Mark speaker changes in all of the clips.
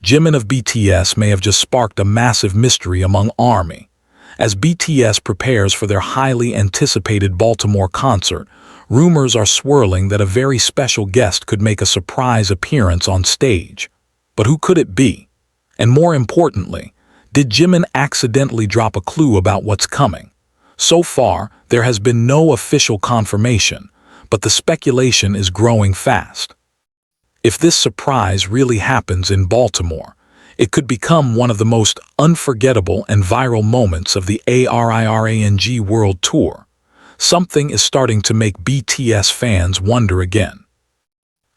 Speaker 1: Jimin of BTS may have just sparked a massive mystery among ARMY. As BTS prepares for their highly anticipated Baltimore concert, rumors are swirling that a very special guest could make a surprise appearance on stage. But who could it be? And more importantly, did Jimin accidentally drop a clue about what's coming? So far, there has been no official confirmation, but the speculation is growing fast. If this surprise really happens in Baltimore, it could become one of the most unforgettable and viral moments of the ARIRANG World Tour. Something is starting to make BTS fans wonder again.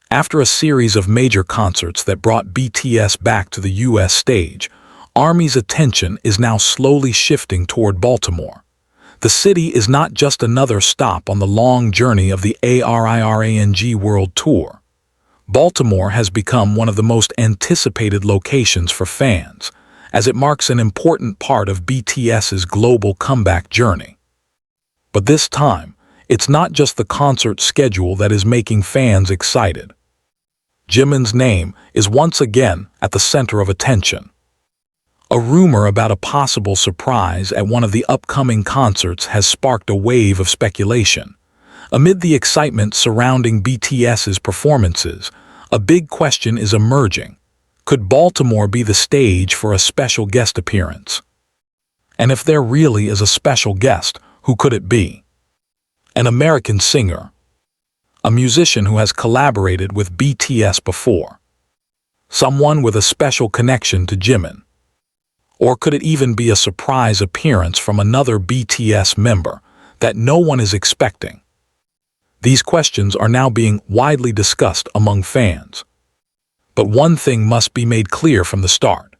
Speaker 1: After a series of major concerts that brought BTS back to the US stage, ARMY's attention is now slowly shifting toward Baltimore. The city is not just another stop on the long journey of the ARIRANG World Tour. Baltimore has become one of the most anticipated locations for fans, as it marks an important part of BTS's global comeback journey. But this time, it's not just the concert schedule that is making fans excited. Jimin's name is once again at the center of attention. A rumor about a possible surprise at one of the upcoming concerts has sparked a wave of speculation. Amid the excitement surrounding BTS's performances, a big question is emerging. Could Baltimore be the stage for a special guest appearance? And if there really is a special guest, who could it be? An American singer, a musician who has collaborated with BTS before, someone with a special connection to Jimin. Or could it even be a surprise appearance from another BTS member that no one is expecting? These questions are now being widely discussed among fans. But one thing must be made clear from the start.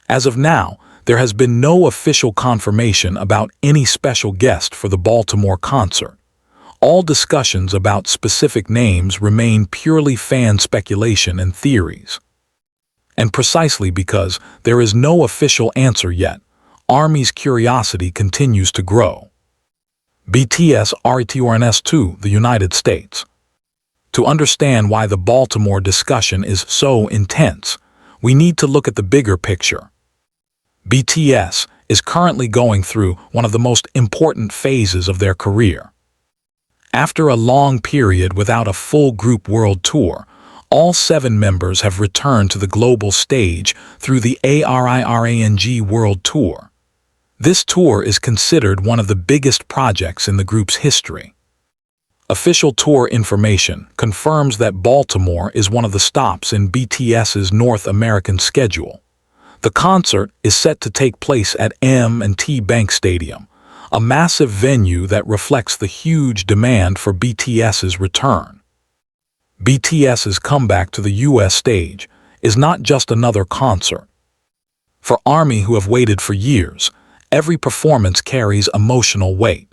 Speaker 1: As of now, there has been no official confirmation about any special guest for the Baltimore concert. All discussions about specific names remain purely fan speculation and theories. And precisely because there is no official answer yet, ARMY's curiosity continues to grow. BTS returns to the United States. To understand why the Baltimore discussion is so intense, we need to look at the bigger picture. BTS is currently going through one of the most important phases of their career. After a long period without a full group world tour, all 7 members have returned to the global stage through the ARIRANG World Tour. This tour is considered one of the biggest projects in the group's history. Official tour information confirms that Baltimore is one of the stops in BTS's North American schedule. The concert is set to take place at M&T Bank Stadium, a massive venue that reflects the huge demand for BTS's return. BTS's comeback to the US stage is not just another concert. For ARMY, who have waited for years, every performance carries emotional weight.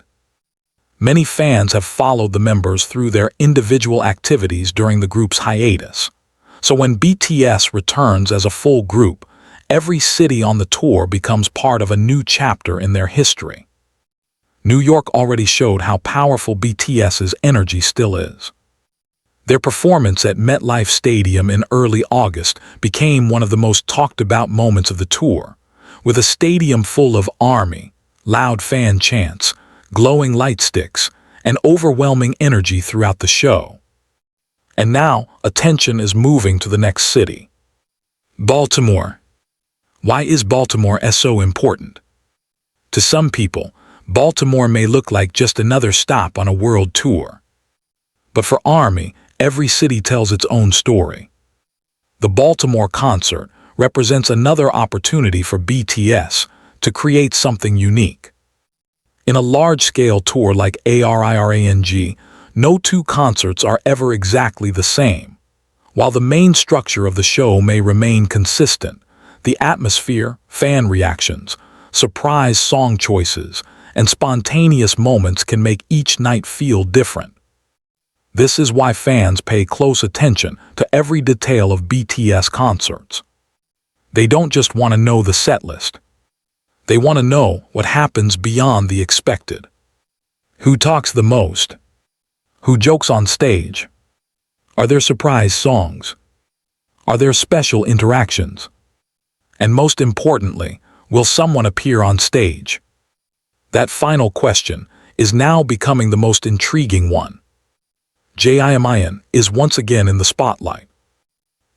Speaker 1: Many fans have followed the members through their individual activities during the group's hiatus. So when BTS returns as a full group, every city on the tour becomes part of a new chapter in their history. New York already showed how powerful BTS's energy still is. Their performance at MetLife Stadium in early August became one of the most talked about moments of the tour. With a stadium full of ARMY, loud fan chants, glowing light sticks, and overwhelming energy throughout the show. And now, attention is moving to the next city. Baltimore. Why is Baltimore so important? To some people, Baltimore may look like just another stop on a world tour. But for ARMY, every city tells its own story. The Baltimore concert represents another opportunity for BTS to create something unique. In a large-scale tour like ARIRANG, no 2 concerts are ever exactly the same. While the main structure of the show may remain consistent, the atmosphere, fan reactions, surprise song choices, and spontaneous moments can make each night feel different. This is why fans pay close attention to every detail of BTS concerts. They don't just want to know the set list. They want to know what happens beyond the expected. Who talks the most? Who jokes on stage? Are there surprise songs? Are there special interactions? And most importantly, will someone appear on stage? That final question is now becoming the most intriguing one. Jimin is once again in the spotlight.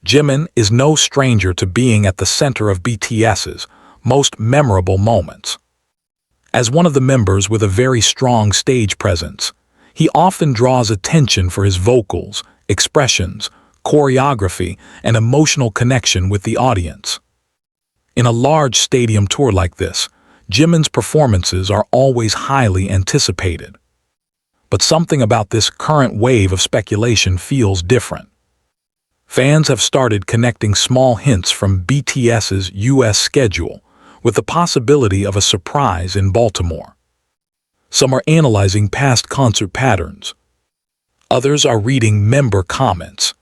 Speaker 1: Jimin is no stranger to being at the center of BTS's most memorable moments. As one of the members with a very strong stage presence, he often draws attention for his vocals, expressions, choreography, and emotional connection with the audience. In a large stadium tour like this, Jimin's performances are always highly anticipated. But something about this current wave of speculation feels different. Fans have started connecting small hints from BTS's US schedule with the possibility of a surprise in Baltimore. Some are analyzing past concert patterns. Others are reading member comments.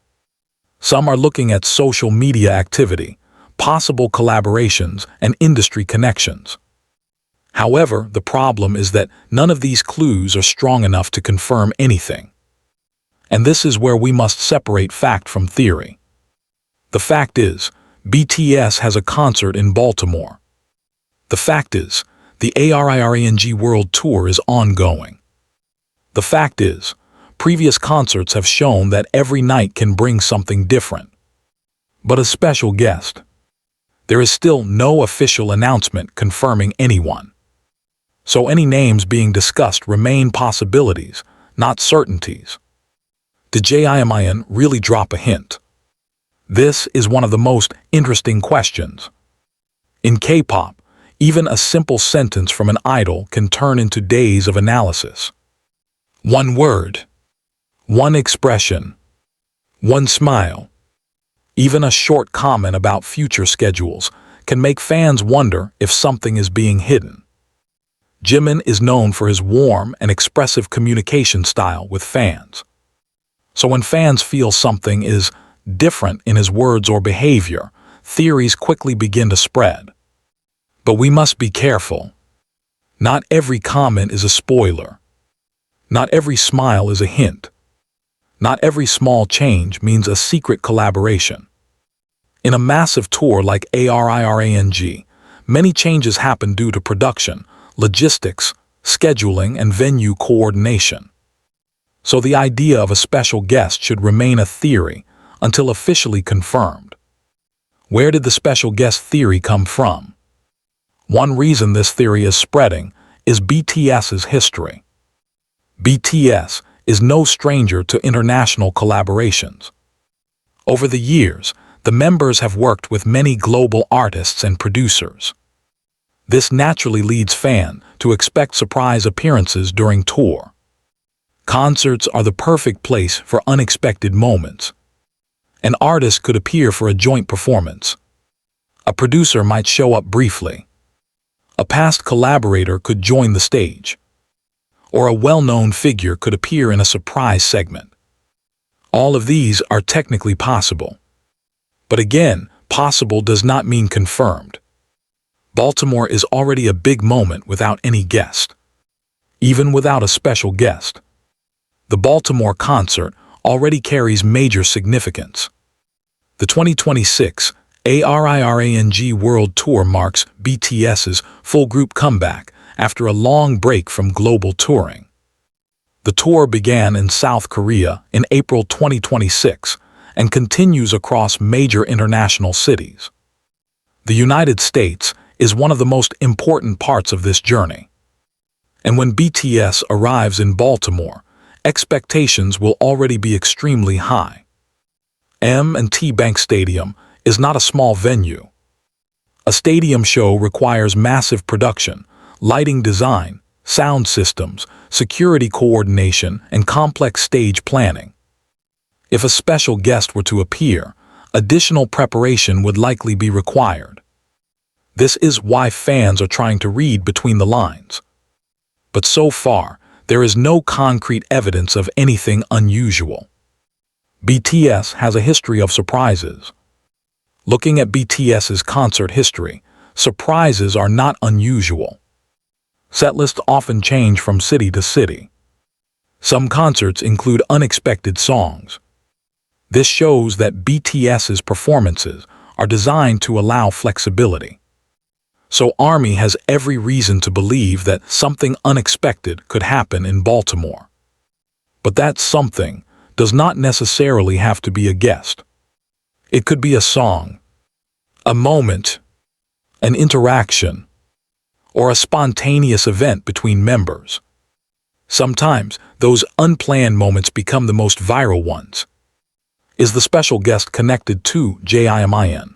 Speaker 1: Some are looking at social media activity, possible collaborations, and industry connections. However, the problem is that none of these clues are strong enough to confirm anything. And this is where we must separate fact from theory. The fact is, BTS has a concert in Baltimore. The fact is, the ARIRANG World Tour is ongoing. The fact is, previous concerts have shown that every night can bring something different. But a special guest. There is still no official announcement confirming anyone. So any names being discussed remain possibilities, not certainties. Did Jimin really drop a hint? This is one of the most interesting questions. In K-pop, even a simple sentence from an idol can turn into days of analysis. One word, one expression, one smile, even a short comment about future schedules can make fans wonder if something is being hidden. Jimin is known for his warm and expressive communication style with fans. So when fans feel something is different in his words or behavior, theories quickly begin to spread. But we must be careful. Not every comment is a spoiler. Not every smile is a hint. Not every small change means a secret collaboration. In a massive tour like ARIRANG, many changes happen due to production, logistics, scheduling, and venue coordination. So the idea of a special guest should remain a theory until officially confirmed. Where did the special guest theory come from? One reason this theory is spreading is BTS's history. BTS is no stranger to international collaborations. Over the years, the members have worked with many global artists and producers. This naturally leads fans to expect surprise appearances during tour. Concerts are the perfect place for unexpected moments. An artist could appear for a joint performance. A producer might show up briefly. A past collaborator could join the stage. Or a well-known figure could appear in a surprise segment. All of these are technically possible. But again, possible does not mean confirmed. Baltimore is already a big moment without any guest. Even without a special guest. The Baltimore concert already carries major significance. The 2026 ARIRANG World Tour marks BTS's full group comeback after a long break from global touring. The tour began in South Korea in April 2026 and continues across major international cities. The United States is one of the most important parts of this journey. And when BTS arrives in Baltimore, expectations will already be extremely high. M&T Bank Stadium is not a small venue. A stadium show requires massive production, lighting design, sound systems, security coordination, and complex stage planning. If a special guest were to appear, additional preparation would likely be required. This is why fans are trying to read between the lines. But so far, there is no concrete evidence of anything unusual. BTS has a history of surprises. Looking at BTS's concert history, surprises are not unusual. Setlists often change from city to city. Some concerts include unexpected songs. This shows that BTS's performances are designed to allow flexibility. So ARMY has every reason to believe that something unexpected could happen in Baltimore. But that something does not necessarily have to be a guest. It could be a song, a moment, an interaction, or a spontaneous event between members. Sometimes those unplanned moments become the most viral ones. Is the special guest connected to Jimin?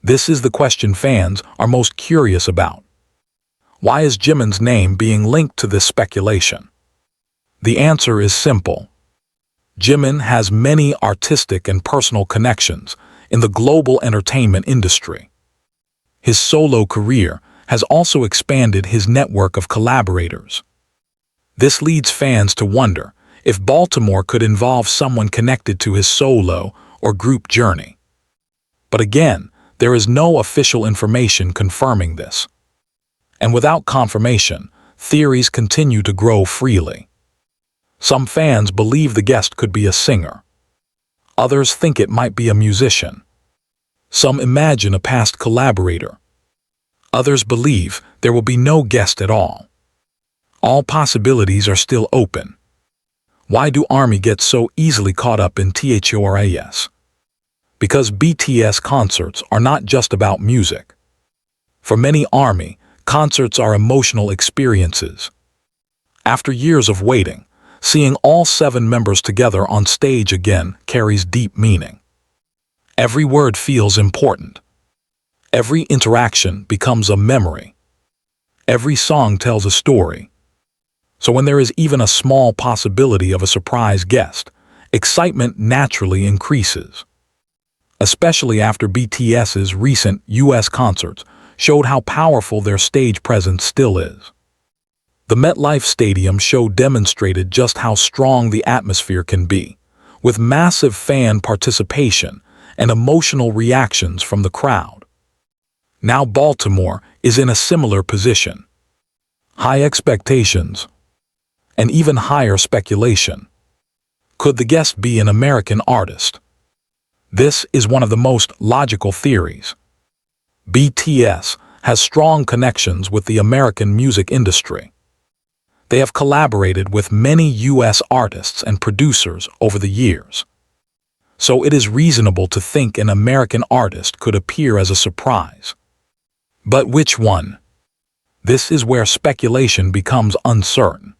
Speaker 1: This is the question fans are most curious about. Why is Jimin's name being linked to this speculation? The answer is simple. Jimin has many artistic and personal connections in the global entertainment industry. His solo career has also expanded his network of collaborators. This leads fans to wonder if Baltimore could involve someone connected to his solo or group journey. But again, there is no official information confirming this. And without confirmation, theories continue to grow freely. Some fans believe the guest could be a singer. Others think it might be a musician. Some imagine a past collaborator. Others believe there will be no guest at all. All possibilities are still open. Why do ARMY get so easily caught up in THORAS? Because BTS concerts are not just about music. For many ARMY, concerts are emotional experiences. After years of waiting, seeing all 7 members together on stage again carries deep meaning. Every word feels important. Every interaction becomes a memory. Every song tells a story. So when there is even a small possibility of a surprise guest, excitement naturally increases. Especially after BTS's recent US concerts showed how powerful their stage presence still is. The MetLife Stadium show demonstrated just how strong the atmosphere can be, with massive fan participation and emotional reactions from the crowd. Now Baltimore is in a similar position. High expectations, and even higher speculation. Could the guest be an American artist? This is one of the most logical theories. BTS has strong connections with the American music industry. They have collaborated with many US artists and producers over the years. So it is reasonable to think an American artist could appear as a surprise. But which one? This is where speculation becomes uncertain.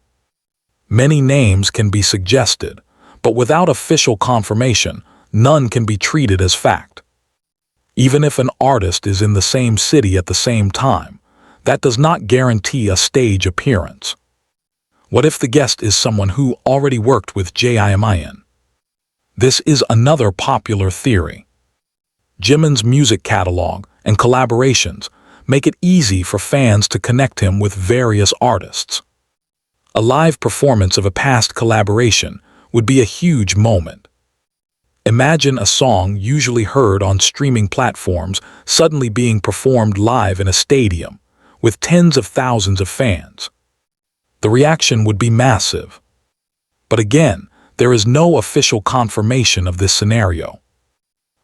Speaker 1: Many names can be suggested, but without official confirmation, none can be treated as fact. Even if an artist is in the same city at the same time, that does not guarantee a stage appearance. What if the guest is someone who already worked with Jimin? This is another popular theory. Jimin's music catalog and collaborations make it easy for fans to connect him with various artists. A live performance of a past collaboration would be a huge moment. Imagine a song usually heard on streaming platforms suddenly being performed live in a stadium with tens of thousands of fans. The reaction would be massive. But again, there is no official confirmation of this scenario.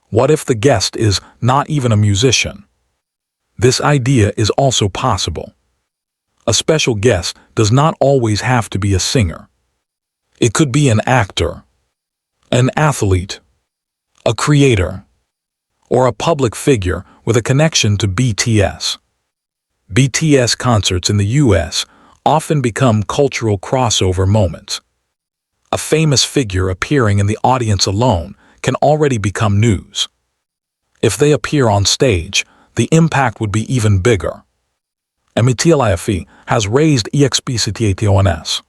Speaker 1: What if the guest is not even a musician? This idea is also possible. A special guest does not always have to be a singer. It could be an actor, an athlete, a creator, or a public figure with a connection to BTS. BTS concerts in the US often become cultural crossover moments. A famous figure appearing in the audience alone can already become news. If they appear on stage, the impact would be even bigger. MetLife has raised expectations.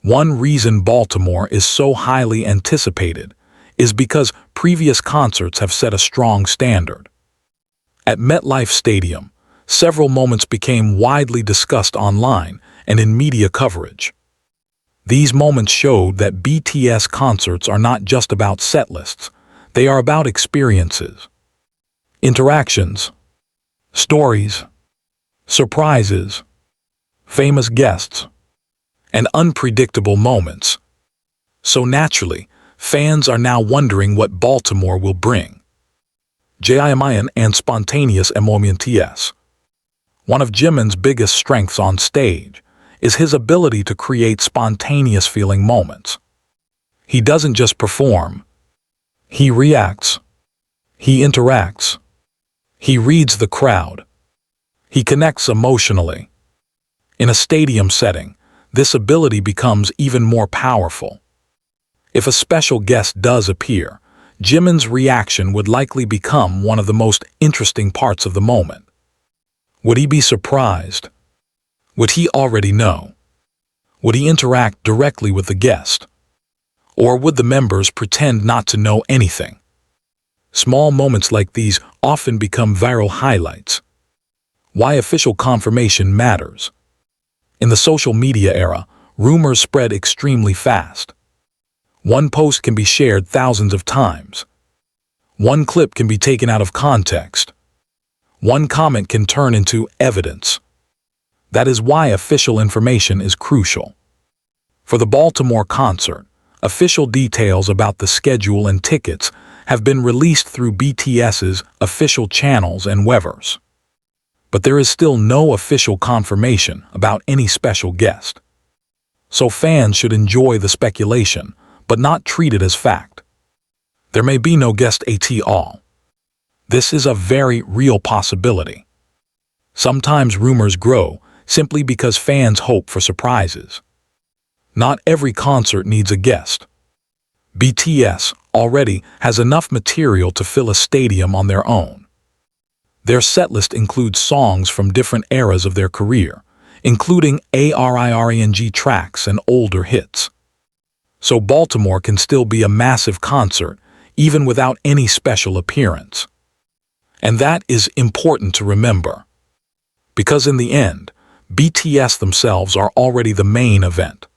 Speaker 1: One reason Baltimore is so highly anticipated is because previous concerts have set a strong standard. At MetLife Stadium, several moments became widely discussed online and in media coverage. These moments showed that BTS concerts are not just about set lists, they are about experiences, interactions, stories, surprises, famous guests, and unpredictable moments. So naturally, Fans are now wondering what Baltimore will bring. Jimin and spontaneous MTS. One of Jimin's biggest strengths on stage is his ability to create spontaneous feeling moments. He doesn't just perform. He reacts. He interacts. He reads the crowd. He connects emotionally. In a stadium setting, this ability becomes even more powerful. If a special guest does appear, Jimin's reaction would likely become one of the most interesting parts of the moment. Would he be surprised? Would he already know? Would he interact directly with the guest? Or would the members pretend not to know anything? Small moments like these often become viral highlights. Why official confirmation matters. In the social media era, rumors spread extremely fast. One post can be shared thousands of times. One clip can be taken out of context. One comment can turn into evidence. That is why official information is crucial. For the Baltimore concert, official details about the schedule and tickets have been released through BTS's official channels and Weverse. But there is still no official confirmation about any special guest. So fans should enjoy the speculation, but not treat it as fact. There may be no guest at all. This is a very real possibility. Sometimes rumors grow simply because fans hope for surprises. Not every concert needs a guest. BTS already has enough material to fill a stadium on their own. Their setlist includes songs from different eras of their career, including ARIRANG tracks and older hits. So Baltimore can still be a massive concert, even without any special appearance. And that is important to remember. Because in the end, BTS themselves are already the main event.